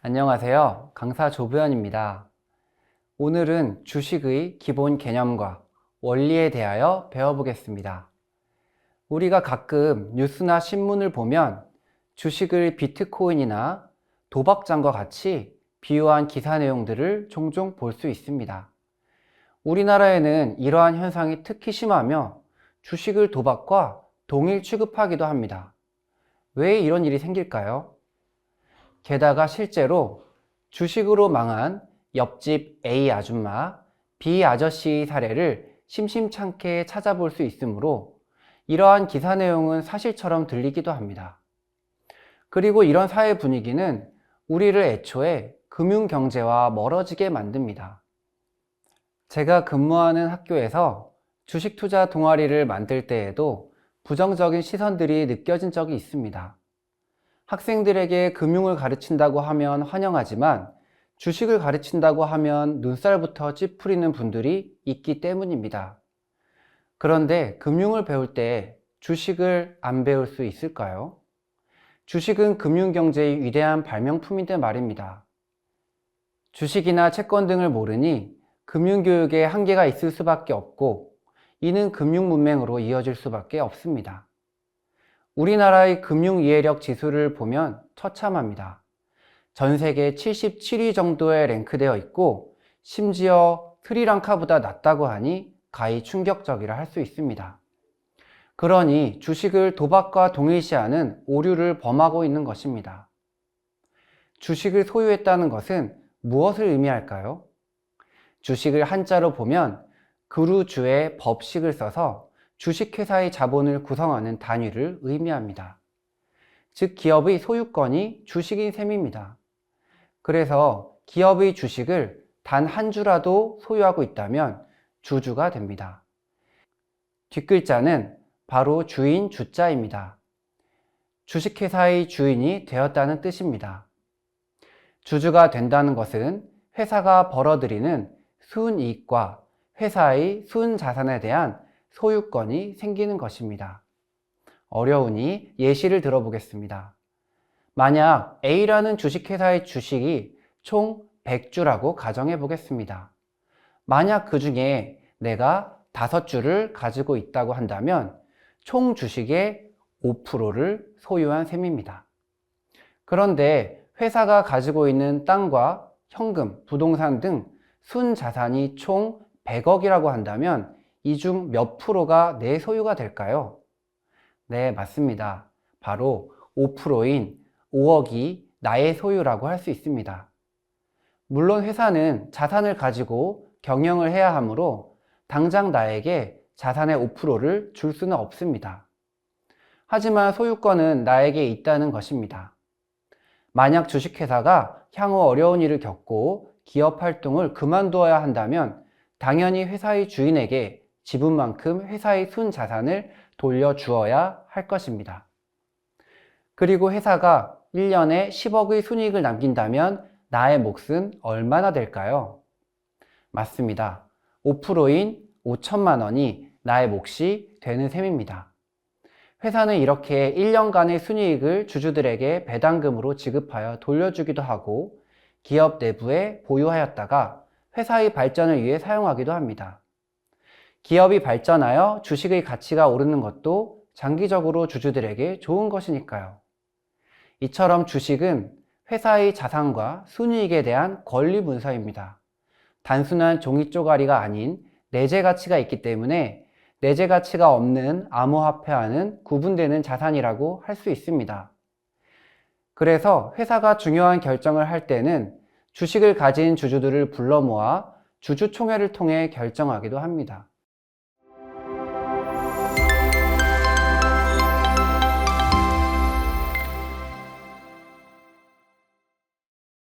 안녕하세요. 강사 조부연입니다. 오늘은 주식의 기본 개념과 원리에 대하여 배워보겠습니다. 우리가 가끔 뉴스나 신문을 보면 주식을 비트코인이나 도박장과 같이 비유한 기사 내용들을 종종 볼 수 있습니다. 우리나라에는 이러한 현상이 특히 심하며 주식을 도박과 동일 취급하기도 합니다. 왜 이런 일이 생길까요? 게다가 실제로 주식으로 망한 옆집 A 아줌마, B 아저씨의 사례를 심심찮게 찾아볼 수 있으므로 이러한 기사 내용은 사실처럼 들리기도 합니다. 그리고 이런 사회 분위기는 우리를 애초에 금융경제와 멀어지게 만듭니다. 제가 근무하는 학교에서 주식 투자 동아리를 만들 때에도 부정적인 시선들이 느껴진 적이 있습니다. 학생들에게 금융을 가르친다고 하면 환영하지만 주식을 가르친다고 하면 눈살부터 찌푸리는 분들이 있기 때문입니다. 그런데 금융을 배울 때 주식을 안 배울 수 있을까요? 주식은 금융경제의 위대한 발명품인데 말입니다. 주식이나 채권 등을 모르니 금융교육에 한계가 있을 수밖에 없고 이는 금융문맹으로 이어질 수밖에 없습니다. 우리나라의 금융이해력 지수를 보면 처참합니다. 전 세계 77위 정도에 랭크되어 있고 심지어 스리랑카보다 낮다고 하니 가히 충격적이라 할 수 있습니다. 그러니 주식을 도박과 동일시하는 오류를 범하고 있는 것입니다. 주식을 소유했다는 것은 무엇을 의미할까요? 주식을 한자로 보면 그루주의 법식을 써서 주식회사의 자본을 구성하는 단위를 의미합니다. 즉 기업의 소유권이 주식인 셈입니다. 그래서 기업의 주식을 단 한 주라도 소유하고 있다면 주주가 됩니다. 뒷글자는 바로 주인 주자입니다. 주식회사의 주인이 되었다는 뜻입니다. 주주가 된다는 것은 회사가 벌어들이는 순이익과 회사의 순자산에 대한 소유권이 생기는 것입니다. 어려우니 예시를 들어보겠습니다. 만약 A라는 주식회사의 주식이 총 100주라고 가정해 보겠습니다. 만약 그 중에 내가 5주를 가지고 있다고 한다면 총 주식의 5%를 소유한 셈입니다. 그런데 회사가 가지고 있는 땅과 현금, 부동산 등 순자산이 총 100억이라고 한다면 이 중 몇 프로가 내 소유가 될까요? 네, 맞습니다. 바로 5%인 5억이 나의 소유라고 할 수 있습니다. 물론 회사는 자산을 가지고 경영을 해야 하므로 당장 나에게 자산의 5%를 줄 수는 없습니다. 하지만 소유권은 나에게 있다는 것입니다. 만약 주식회사가 향후 어려운 일을 겪고 기업 활동을 그만두어야 한다면 당연히 회사의 주인에게 지분만큼 회사의 순자산을 돌려주어야 할 것입니다. 그리고 회사가 1년에 10억의 순이익을 남긴다면 나의 몫은 얼마나 될까요? 맞습니다. 5%인 5천만 원이 나의 몫이 되는 셈입니다. 회사는 이렇게 1년간의 순이익을 주주들에게 배당금으로 지급하여 돌려주기도 하고 기업 내부에 보유하였다가 회사의 발전을 위해 사용하기도 합니다. 기업이 발전하여 주식의 가치가 오르는 것도 장기적으로 주주들에게 좋은 것이니까요. 이처럼 주식은 회사의 자산과 순이익에 대한 권리 문서입니다. 단순한 종이 쪼가리가 아닌 내재 가치가 있기 때문에 내재 가치가 없는 암호화폐와는 구분되는 자산이라고 할 수 있습니다. 그래서 회사가 중요한 결정을 할 때는 주식을 가진 주주들을 불러 모아 주주총회를 통해 결정하기도 합니다.